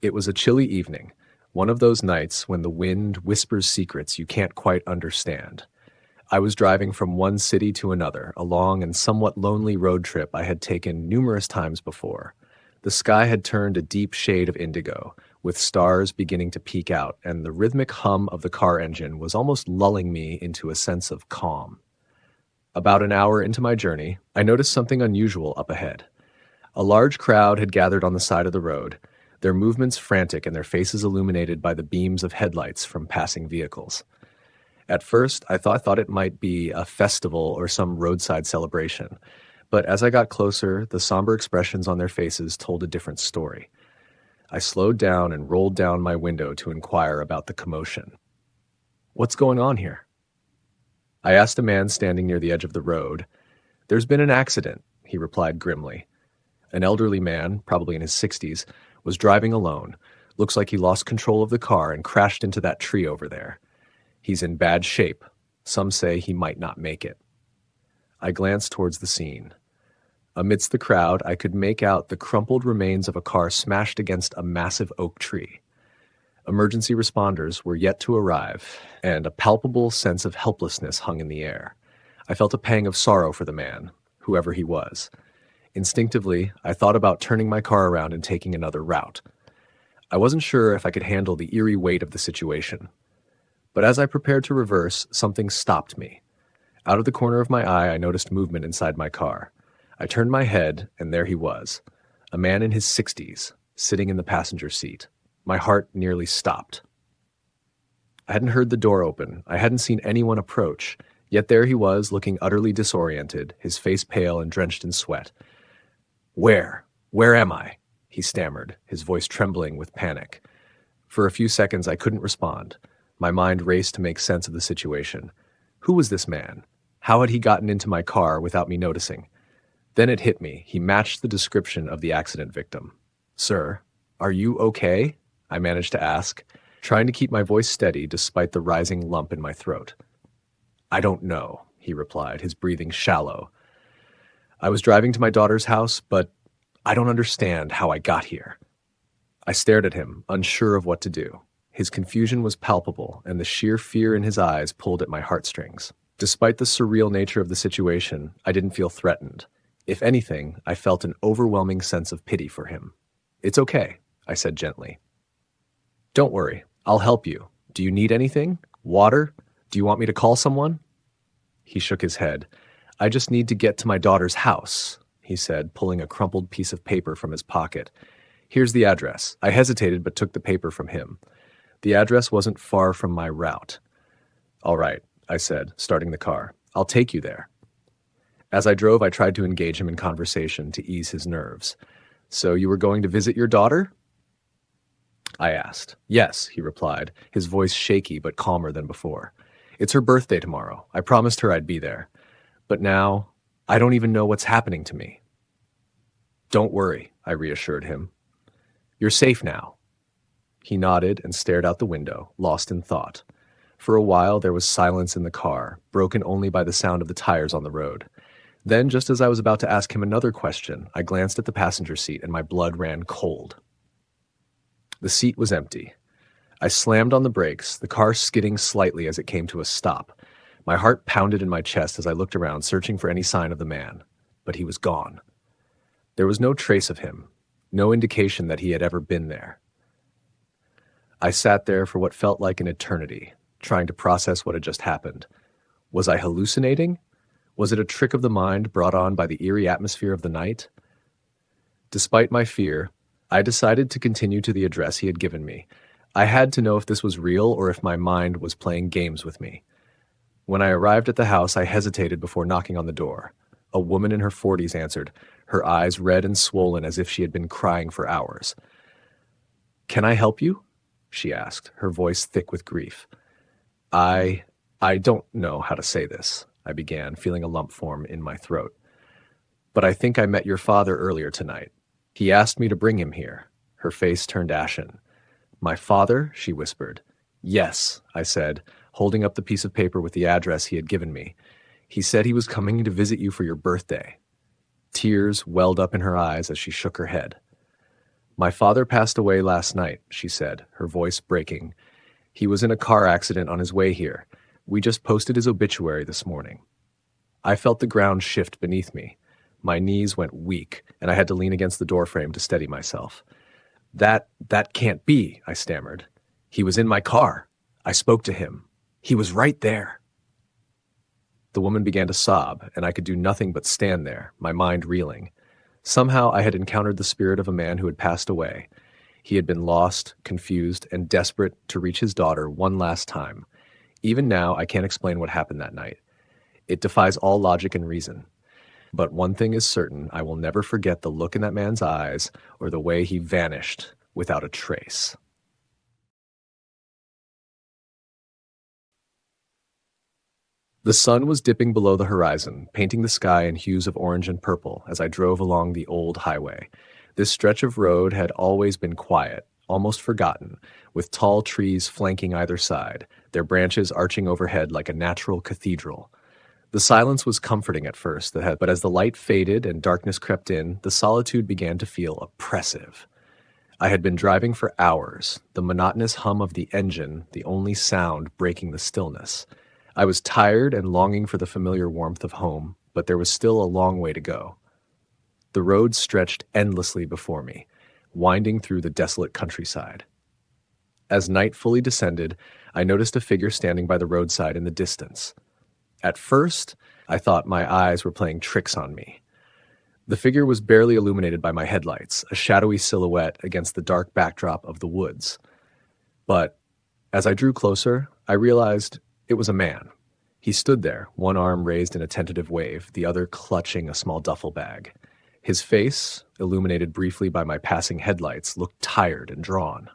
It was a chilly evening, one of those nights when the wind whispers secrets you can't quite understand. I was driving from one city to another, a long and somewhat lonely road trip I had taken numerous times before. The sky had turned a deep shade of indigo, with stars beginning to peek out, and the rhythmic hum of the car engine was almost lulling me into a sense of calm. About an hour into my journey, I noticed something unusual up ahead. A large crowd had gathered on the side of the road, their movements frantic and their faces illuminated by the beams of headlights from passing vehicles. At first, I thought it might be a festival or some roadside celebration, but as I got closer, the somber expressions on their faces told a different story. I slowed down and rolled down my window to inquire about the commotion. "What's going on here?" I asked a man standing near the edge of the road. "There's been an accident," he replied grimly. An elderly man, probably in his 60s, was driving alone. Looks like he lost control of the car and crashed into that tree over there. He's in bad shape. Some say he might not make it. I glanced towards the scene. Amidst the crowd, I could make out the crumpled remains of a car smashed against a massive oak tree. Emergency responders were yet to arrive, and a palpable sense of helplessness hung in the air. I felt a pang of sorrow for the man, whoever he was. Instinctively, I thought about turning my car around and taking another route. I wasn't sure if I could handle the eerie weight of the situation. But as I prepared to reverse, something stopped me. Out of the corner of my eye, I noticed movement inside my car. I turned my head, and there he was, a man in his 60s, sitting in the passenger seat. My heart nearly stopped. I hadn't heard the door open. I hadn't seen anyone approach. Yet there he was, looking utterly disoriented, his face pale and drenched in sweat. Where am I?" he stammered, his voice trembling with panic. For a few seconds, I couldn't respond. My mind raced to make sense of the situation. Who was this man? How had he gotten into my car without me noticing? Then it hit me. He matched the description of the accident victim. "Sir, are you okay?" I managed to ask, trying to keep my voice steady despite the rising lump in my throat. "I don't know," he replied, his breathing shallow. "I was driving to my daughter's house, but I don't understand how I got here." I stared at him, unsure of what to do. His confusion was palpable, and the sheer fear in his eyes pulled at my heartstrings. Despite the surreal nature of the situation, I didn't feel threatened. If anything, I felt an overwhelming sense of pity for him. "It's okay," I said gently. "Don't worry, I'll help you. Do you need anything? Water? Do you want me to call someone?" He shook his head. "I just need to get to my daughter's house," he said, pulling a crumpled piece of paper from his pocket. "Here's the address." I hesitated but took the paper from him. The address wasn't far from my route. "All right," I said, starting the car. "I'll take you there." As I drove, I tried to engage him in conversation to ease his nerves. "So you were going to visit your daughter?" I asked. "Yes," he replied, his voice shaky but calmer than before. "It's her birthday tomorrow. I promised her I'd be there. But now, I don't even know what's happening to me." "Don't worry," I reassured him. "You're safe now." He nodded and stared out the window, lost in thought. For a while, there was silence in the car, broken only by the sound of the tires on the road. Then, just as I was about to ask him another question, I glanced at the passenger seat and my blood ran cold. The seat was empty. I slammed on the brakes, the car skidding slightly as it came to a stop. My heart pounded in my chest as I looked around, searching for any sign of the man. But he was gone. There was no trace of him, no indication that he had ever been there. I sat there for what felt like an eternity, trying to process what had just happened. Was I hallucinating? Was it a trick of the mind brought on by the eerie atmosphere of the night? Despite my fear, I decided to continue to the address he had given me. I had to know if this was real or if my mind was playing games with me. When I arrived at the house, I hesitated before knocking on the door. A woman in her 40s answered, her eyes red and swollen as if she had been crying for hours. "Can I help you?" she asked, her voice thick with grief. I don't know how to say this," I began, feeling a lump form in my throat. "But I think I met your father earlier tonight. He asked me to bring him here." Her face turned ashen. "My father?" she whispered. "Yes," I said, holding up the piece of paper with the address he had given me. "He said he was coming to visit you for your birthday." Tears welled up in her eyes as she shook her head. My father passed away last night, she said, her voice breaking. He was in a car accident on his way here. We just posted his obituary this morning. I felt the ground shift beneath me. My knees went weak, and I had to lean against the doorframe to steady myself. That can't be, I stammered. He was in my car. I spoke to him. He was right there. The woman began to sob, and I could do nothing but stand there, my mind reeling. Somehow I had encountered the spirit of a man who had passed away. He had been lost, confused, and desperate to reach his daughter one last time. Even now, I can't explain what happened that night. It defies all logic and reason. But one thing is certain, I will never forget the look in that man's eyes or the way he vanished without a trace. The sun was dipping below the horizon, painting the sky in hues of orange and purple as I drove along the old highway. This stretch of road had always been quiet, almost forgotten, with tall trees flanking either side, their branches arching overhead like a natural cathedral. The silence was comforting at first, but as the light faded and darkness crept in, the solitude began to feel oppressive. I had been driving for hours, the monotonous hum of the engine, the only sound breaking the stillness. I was tired and longing for the familiar warmth of home, but there was still a long way to go. The road stretched endlessly before me, winding through the desolate countryside. As night fully descended, I noticed a figure standing by the roadside in the distance. At first, I thought my eyes were playing tricks on me. The figure was barely illuminated by my headlights, a shadowy silhouette against the dark backdrop of the woods. But as I drew closer, I realized it was a man. He stood there, one arm raised in a tentative wave, the other clutching a small duffel bag. His face, illuminated briefly by my passing headlights, looked tired and drawn.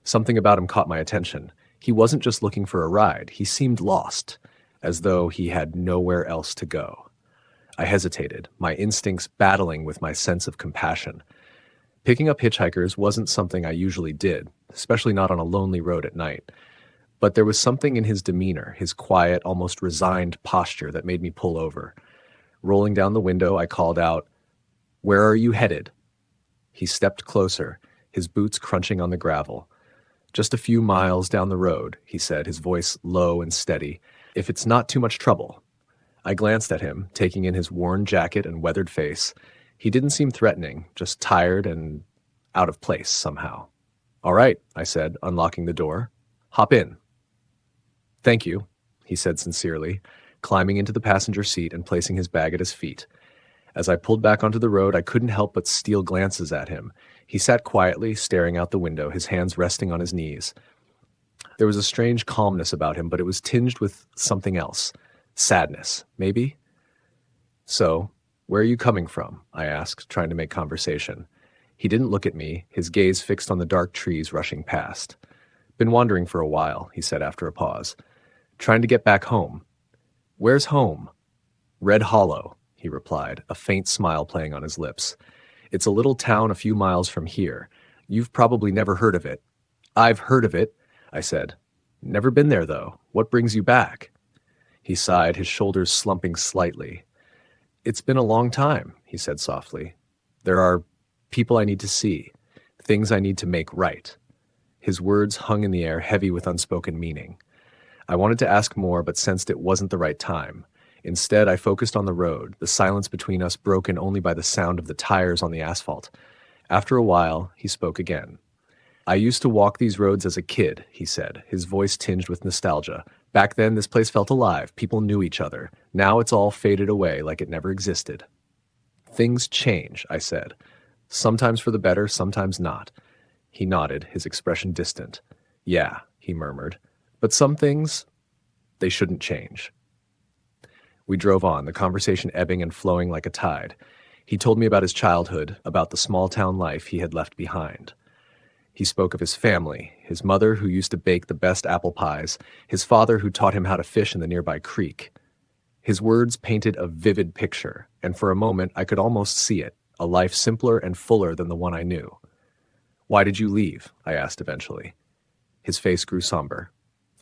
Something about him caught my attention. He wasn't just looking for a ride. He seemed lost, as though he had nowhere else to go. I hesitated, my instincts battling with my sense of compassion. Picking up hitchhikers wasn't something I usually did, especially not on a lonely road at night. But there was something in his demeanor, his quiet, almost resigned posture that made me pull over. Rolling down the window, I called out, "Where are you headed?" He stepped closer, his boots crunching on the gravel. "Just a few miles down the road," he said, his voice low and steady. "If it's not too much trouble." I glanced at him, taking in his worn jacket and weathered face. He didn't seem threatening, just tired and out of place somehow. "All right," I said, unlocking the door. "Hop in." "Thank you," he said sincerely, climbing into the passenger seat and placing his bag at his feet. As I pulled back onto the road, I couldn't help but steal glances at him. He sat quietly, staring out the window, his hands resting on his knees. There was a strange calmness about him, but it was tinged with something else. Sadness, maybe? "So, where are you coming from?" I asked, trying to make conversation. He didn't look at me, his gaze fixed on the dark trees rushing past. "Been wandering for a while," he said after a pause. "Trying to get back home." "Where's home?" "Red Hollow," he replied, a faint smile playing on his lips. "It's a little town a few miles from here. You've probably never heard of it." "I've heard of it," I said. "Never been there, though. What brings you back?" He sighed, his shoulders slumping slightly. "It's been a long time," he said softly. "There are people I need to see, things I need to make right." His words hung in the air, heavy with unspoken meaning. I wanted to ask more, but sensed it wasn't the right time. Instead, I focused on the road, the silence between us broken only by the sound of the tires on the asphalt. After a while, he spoke again. "I used to walk these roads as a kid," he said, his voice tinged with nostalgia. "Back then, this place felt alive. People knew each other. Now it's all faded away like it never existed." "Things change," I said. "Sometimes for the better, sometimes not." He nodded, his expression distant. "Yeah," he murmured. "But some things, they shouldn't change." We drove on, the conversation ebbing and flowing like a tide. He told me about his childhood, about the small-town life he had left behind. He spoke of his family, his mother who used to bake the best apple pies, his father who taught him how to fish in the nearby creek. His words painted a vivid picture, and for a moment I could almost see it, a life simpler and fuller than the one I knew. "Why did you leave?" I asked eventually. His face grew somber.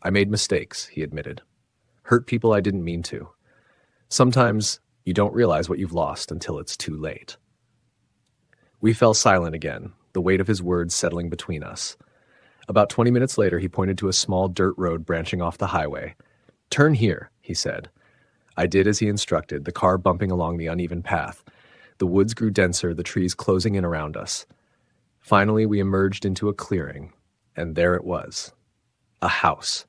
"I made mistakes," he admitted. "Hurt people I didn't mean to. Sometimes you don't realize what you've lost until it's too late." We fell silent again, the weight of his words settling between us. About 20 minutes later, he pointed to a small dirt road branching off the highway. "Turn here," he said. I did as he instructed, the car bumping along the uneven path. The woods grew denser, the trees closing in around us. Finally, we emerged into a clearing, and there it was. A house.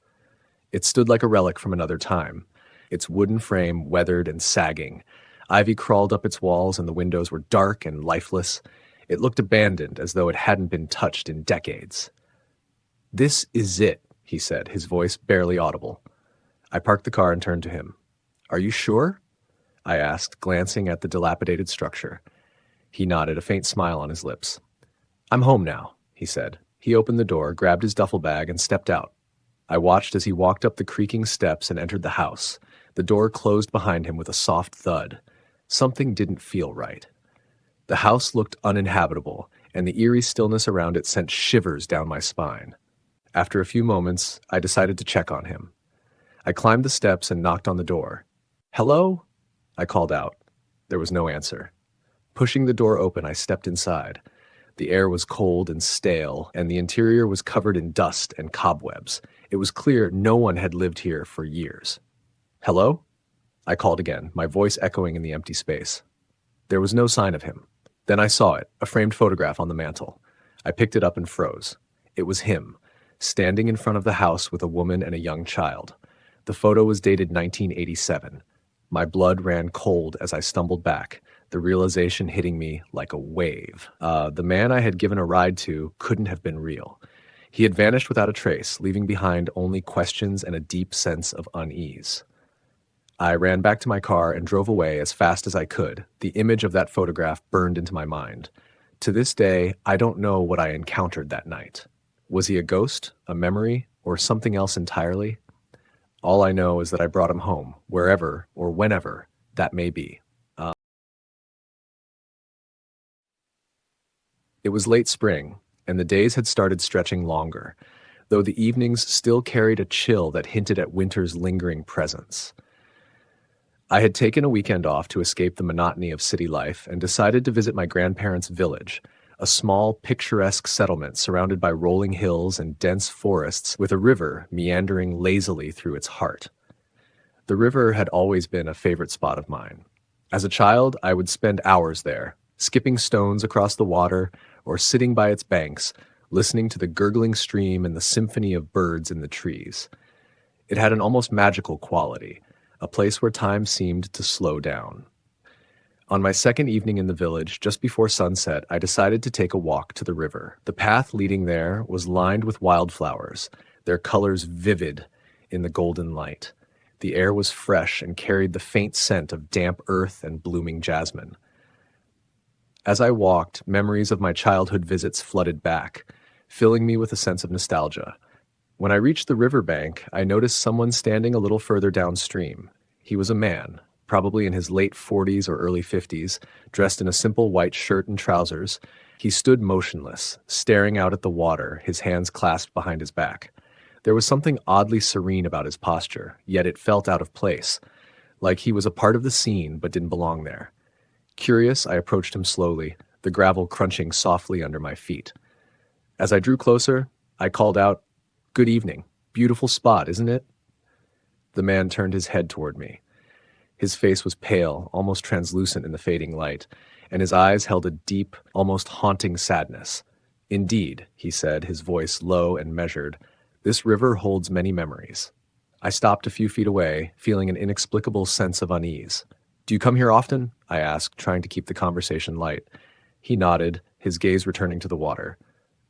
It stood like a relic from another time, its wooden frame weathered and sagging. Ivy crawled up its walls, and the windows were dark and lifeless. It looked abandoned, as though it hadn't been touched in decades. "This is it," he said, his voice barely audible. I parked the car and turned to him. "Are you sure?" I asked, glancing at the dilapidated structure. He nodded, a faint smile on his lips. "I'm home now," he said. He opened the door, grabbed his duffel bag, and stepped out. I watched as he walked up the creaking steps and entered the house. The door closed behind him with a soft thud. Something didn't feel right. The house looked uninhabitable, and the eerie stillness around it sent shivers down my spine. After a few moments, I decided to check on him. I climbed the steps and knocked on the door. "Hello?" I called out. There was no answer. Pushing the door open, I stepped inside. The air was cold and stale, and the interior was covered in dust and cobwebs. It was clear no one had lived here for years. "Hello?" I called again, my voice echoing in the empty space. There was no sign of him. Then I saw it, a framed photograph on the mantel. I picked it up and froze. It was him, standing in front of the house with a woman and a young child. The photo was dated 1987. My blood ran cold as I stumbled back, the realization hitting me like a wave. The man I had given a ride to couldn't have been real. He had vanished without a trace, leaving behind only questions and a deep sense of unease. I ran back to my car and drove away as fast as I could. The image of that photograph burned into my mind. To this day, I don't know what I encountered that night. Was he a ghost, a memory, or something else entirely? All I know is that I brought him home, wherever or whenever that may be. It was late spring, and the days had started stretching longer, though the evenings still carried a chill that hinted at winter's lingering presence. I had taken a weekend off to escape the monotony of city life and decided to visit my grandparents' village, a small, picturesque settlement surrounded by rolling hills and dense forests with a river meandering lazily through its heart. The river had always been a favorite spot of mine. As a child, I would spend hours there, skipping stones across the water or sitting by its banks, listening to the gurgling stream and the symphony of birds in the trees. It had an almost magical quality, a place where time seemed to slow down. On my second evening in the village, just before sunset, I decided to take a walk to the river. The path leading there was lined with wildflowers, their colors vivid in the golden light. The air was fresh and carried the faint scent of damp earth and blooming jasmine. As I walked, memories of my childhood visits flooded back, filling me with a sense of nostalgia. When I reached the riverbank, I noticed someone standing a little further downstream. He was a man, probably in his late 40s or early 50s, dressed in a simple white shirt and trousers. He stood motionless, staring out at the water, his hands clasped behind his back. There was something oddly serene about his posture, yet it felt out of place, like he was a part of the scene but didn't belong there. Curious, I approached him slowly, the gravel crunching softly under my feet. As I drew closer, I called out, "Good evening. Beautiful spot, isn't it?" The man turned his head toward me. His face was pale, almost translucent in the fading light, and his eyes held a deep, almost haunting sadness. "Indeed," he said, his voice low and measured, "this river holds many memories." I stopped a few feet away, feeling an inexplicable sense of unease. "Do you come here often?" I asked, trying to keep the conversation light. He nodded, his gaze returning to the water.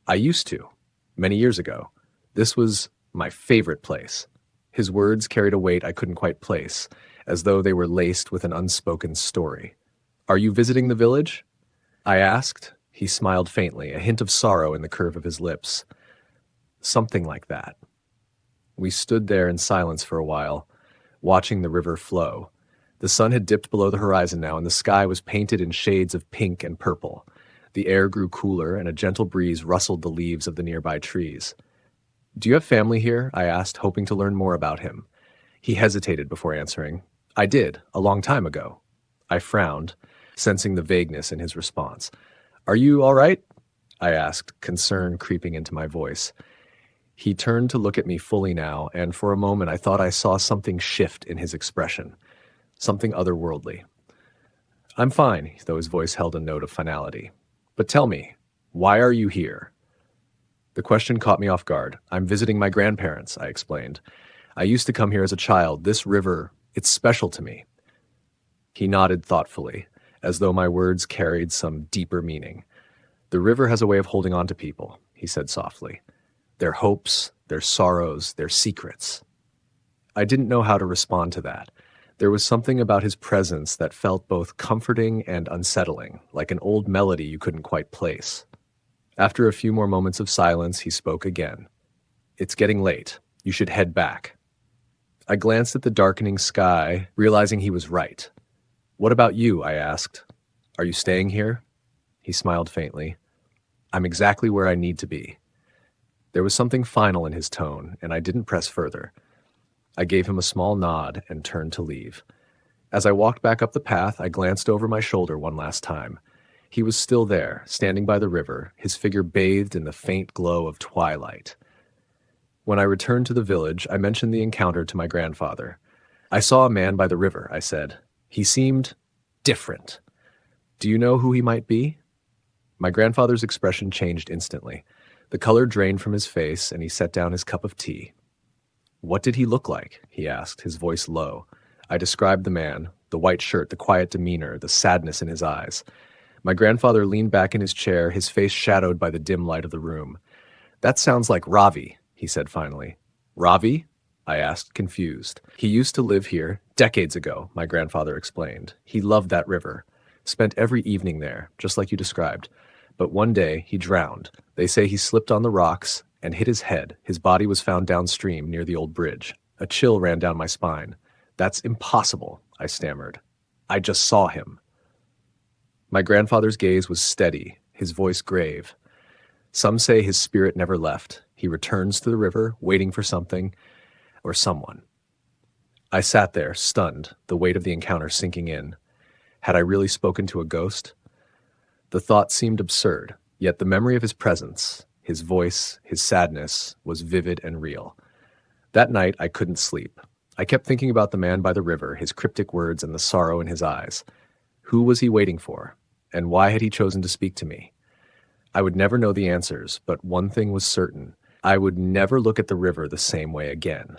"I used to, many years ago. This was my favorite place." His words carried a weight I couldn't quite place, as though they were laced with an unspoken story. "Are you visiting the village?" I asked. He smiled faintly, a hint of sorrow in the curve of his lips. "Something like that." We stood there in silence for a while, watching the river flow. The sun had dipped below the horizon now, and the sky was painted in shades of pink and purple. The air grew cooler, and a gentle breeze rustled the leaves of the nearby trees. "Do you have family here?" I asked, hoping to learn more about him. He hesitated before answering. "I did, a long time ago." I frowned, sensing the vagueness in his response. "Are you all right?" I asked, concern creeping into my voice. He turned to look at me fully now, and for a moment I thought I saw something shift in his expression, something otherworldly. I'm fine, though his voice held a note of finality. But tell me, why are you here? The question caught me off guard. I'm visiting my grandparents, I explained. I used to come here as a child. This river, it's special to me. He nodded thoughtfully, as though my words carried some deeper meaning. The river has a way of holding on to people, he said softly. Their hopes, their sorrows, their secrets. I didn't know how to respond to that. There was something about his presence that felt both comforting and unsettling, like an old melody you couldn't quite place. After a few more moments of silence, he spoke again. It's getting late. You should head back. I glanced at the darkening sky, realizing he was right. What about you? I asked. Are you staying here? He smiled faintly. I'm exactly where I need to be. There was something final in his tone, and I didn't press further. I gave him a small nod and turned to leave. As I walked back up the path, I glanced over my shoulder one last time. He was still there, standing by the river, his figure bathed in the faint glow of twilight. When I returned to the village, I mentioned the encounter to my grandfather. I saw a man by the river, I said. He seemed different. Do you know who he might be? My grandfather's expression changed instantly. The color drained from his face, and he set down his cup of tea. What did he look like? He asked, his voice low. I described the man, the white shirt, the quiet demeanor, the sadness in his eyes. My grandfather leaned back in his chair, his face shadowed by the dim light of the room. That sounds like Ravi, he said finally. Ravi? I asked, confused. He used to live here decades ago, my grandfather explained. He loved that river, spent every evening there, just like you described. But one day he drowned. They say he slipped on the rocks and hit his head. His body was found downstream near the old bridge. A chill ran down my spine. That's impossible, I stammered. I just saw him. My grandfather's gaze was steady, his voice grave. Some say his spirit never left. He returns to the river, waiting for something or someone. I sat there, stunned, the weight of the encounter sinking in. Had I really spoken to a ghost? The thought seemed absurd, yet the memory of his presence, his voice, his sadness, was vivid and real. That night, I couldn't sleep. I kept thinking about the man by the river, his cryptic words and the sorrow in his eyes. Who was he waiting for? And why had he chosen to speak to me? I would never know the answers, but one thing was certain. I would never look at the river the same way again.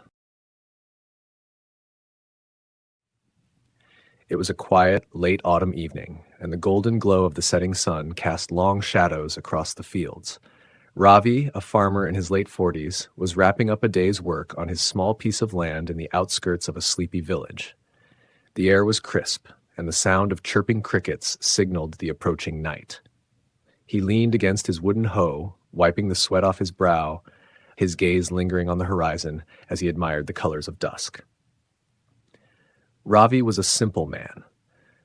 It was a quiet, late autumn evening, and the golden glow of the setting sun cast long shadows across the fields. Ravi, a farmer in his late 40s, was wrapping up a day's work on his small piece of land in the outskirts of a sleepy village. The air was crisp, and the sound of chirping crickets signaled the approaching night. He leaned against his wooden hoe, wiping the sweat off his brow, his gaze lingering on the horizon as he admired the colors of dusk. Ravi was a simple man.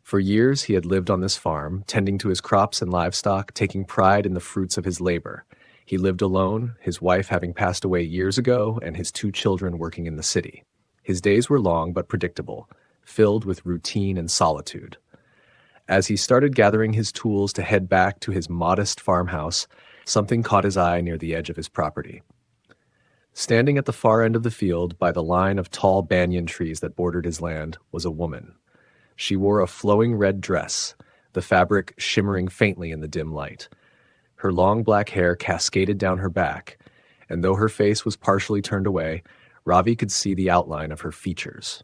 For years he had lived on this farm, tending to his crops and livestock, taking pride in the fruits of his labor. He lived alone, his wife having passed away years ago, and his 2 children working in the city. His days were long but predictable, filled with routine and solitude. As he started gathering his tools to head back to his modest farmhouse, something caught his eye near the edge of his property. Standing at the far end of the field, by the line of tall banyan trees that bordered his land, was a woman. She wore a flowing red dress, the fabric shimmering faintly in the dim light. Her long black hair cascaded down her back, and though her face was partially turned away, Ravi could see the outline of her features.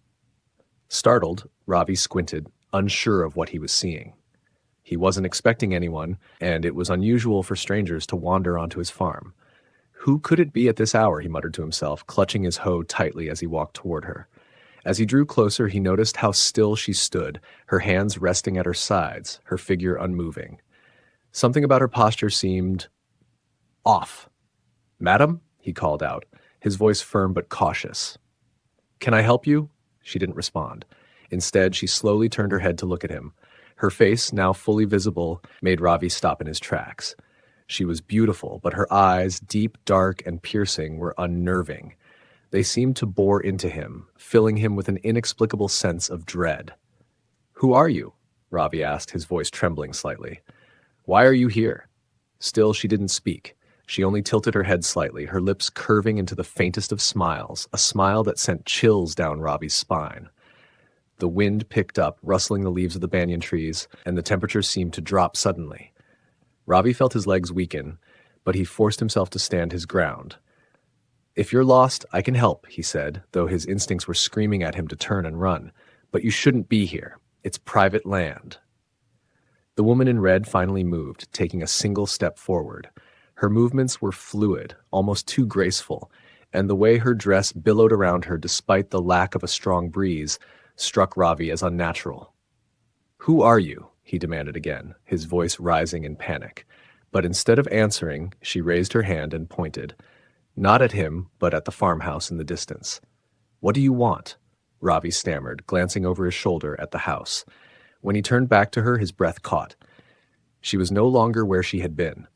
Startled, Ravi squinted, unsure of what he was seeing. He wasn't expecting anyone, and it was unusual for strangers to wander onto his farm. Who could it be at this hour, he muttered to himself, clutching his hoe tightly as he walked toward her. As he drew closer, he noticed how still she stood, her hands resting at her sides, her figure unmoving. Something about her posture seemed off. "Madam?" he called out, his voice firm but cautious. "Can I help you?" She didn't respond. Instead, she slowly turned her head to look at him. Her face, now fully visible, made Ravi stop in his tracks. She was beautiful, but her eyes, deep, dark, and piercing, were unnerving. They seemed to bore into him, filling him with an inexplicable sense of dread. "Who are you?" Ravi asked, his voice trembling slightly. "Why are you here?" Still, she didn't speak. She only tilted her head slightly, her lips curving into the faintest of smiles, a smile that sent chills down Robbie's spine. The wind picked up, rustling the leaves of the banyan trees, and the temperature seemed to drop suddenly. Robbie felt his legs weaken, but he forced himself to stand his ground. "If you're lost, I can help," he said, though his instincts were screaming at him to turn and run. "But you shouldn't be here. It's private land." The woman in red finally moved, taking a single step forward. Her movements were fluid, almost too graceful, and the way her dress billowed around her despite the lack of a strong breeze struck Ravi as unnatural. "Who are you?" he demanded again, his voice rising in panic. But instead of answering, she raised her hand and pointed. Not at him, but at the farmhouse in the distance. "What do you want?" Ravi stammered, glancing over his shoulder at the house. When he turned back to her, his breath caught. She was no longer where she had been.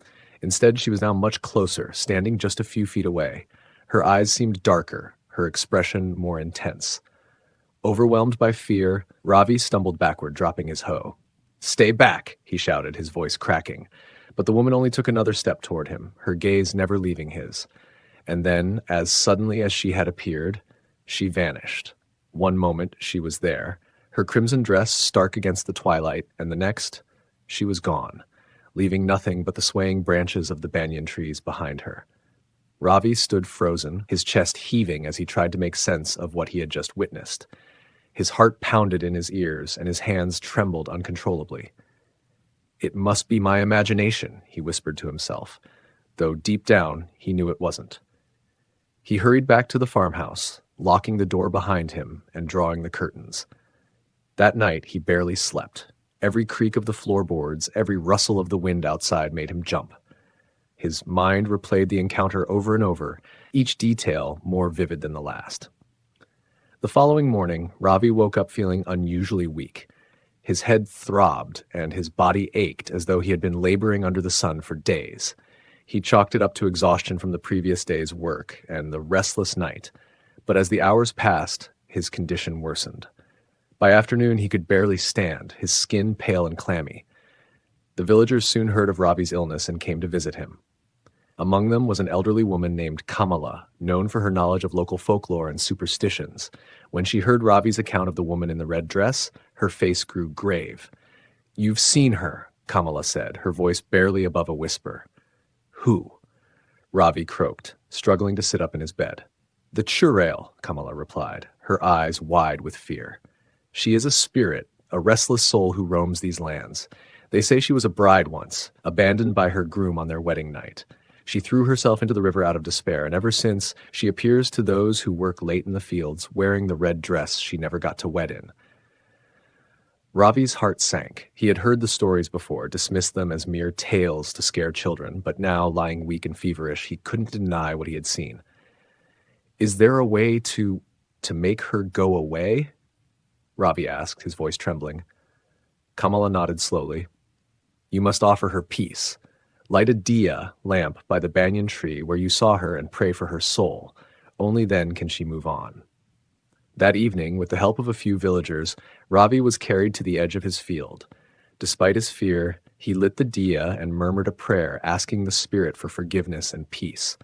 Instead, she was now much closer, standing just a few feet away. Her eyes seemed darker, her expression more intense. Overwhelmed by fear, Ravi stumbled backward, dropping his hoe. "Stay back!" he shouted, his voice cracking. But the woman only took another step toward him, her gaze never leaving his. And then, as suddenly as she had appeared, she vanished. One moment she was there, her crimson dress stark against the twilight, and the next, she was gone, leaving nothing but the swaying branches of the banyan trees behind her. Ravi stood frozen, his chest heaving as he tried to make sense of what he had just witnessed. His heart pounded in his ears, and his hands trembled uncontrollably. "It must be my imagination," he whispered to himself, though deep down he knew it wasn't. He hurried back to the farmhouse, locking the door behind him and drawing the curtains. That night he barely slept. Every creak of the floorboards, every rustle of the wind outside made him jump. His mind replayed the encounter over and over, each detail more vivid than the last. The following morning, Ravi woke up feeling unusually weak. His head throbbed, and his body ached as though he had been laboring under the sun for days. He chalked it up to exhaustion from the previous day's work and the restless night. But as the hours passed, his condition worsened. By afternoon, he could barely stand, his skin pale and clammy. The villagers soon heard of Ravi's illness and came to visit him. Among them was an elderly woman named Kamala, known for her knowledge of local folklore and superstitions. When she heard Ravi's account of the woman in the red dress, her face grew grave. "You've seen her," Kamala said, her voice barely above a whisper. "Who?" Ravi croaked, struggling to sit up in his bed. "The Churail," Kamala replied, her eyes wide with fear. "She is a spirit, a restless soul who roams these lands. They say she was a bride once, abandoned by her groom on their wedding night. She threw herself into the river out of despair, and ever since, she appears to those who work late in the fields, wearing the red dress she never got to wed in." Ravi's heart sank. He had heard the stories before, dismissed them as mere tales to scare children, but now, lying weak and feverish, he couldn't deny what he had seen. "Is there a way to make her go away?" Ravi asked, his voice trembling. Kamala nodded slowly. "You must offer her peace. Light a diya lamp by the banyan tree where you saw her and pray for her soul. Only then can she move on." That evening, with the help of a few villagers, Ravi was carried to the edge of his field. Despite his fear, he lit the diya and murmured a prayer, asking the spirit for forgiveness and peace.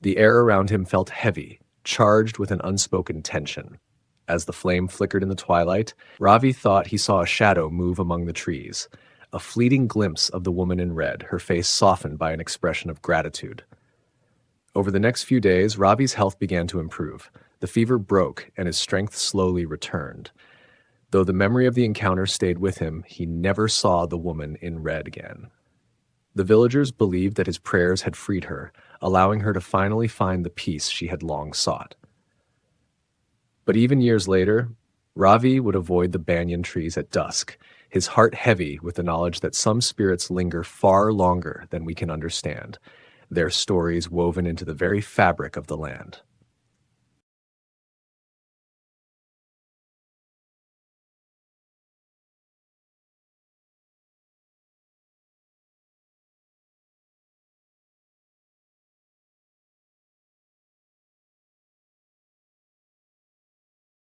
The air around him felt heavy, charged with an unspoken tension. As the flame flickered in the twilight, Ravi thought he saw a shadow move among the trees, a fleeting glimpse of the woman in red, her face softened by an expression of gratitude. Over the next few days, Ravi's health began to improve. The fever broke, and his strength slowly returned. Though the memory of the encounter stayed with him, he never saw the woman in red again. The villagers believed that his prayers had freed her, allowing her to finally find the peace she had long sought. But even years later, Ravi would avoid the banyan trees at dusk, his heart heavy with the knowledge that some spirits linger far longer than we can understand, their stories woven into the very fabric of the land.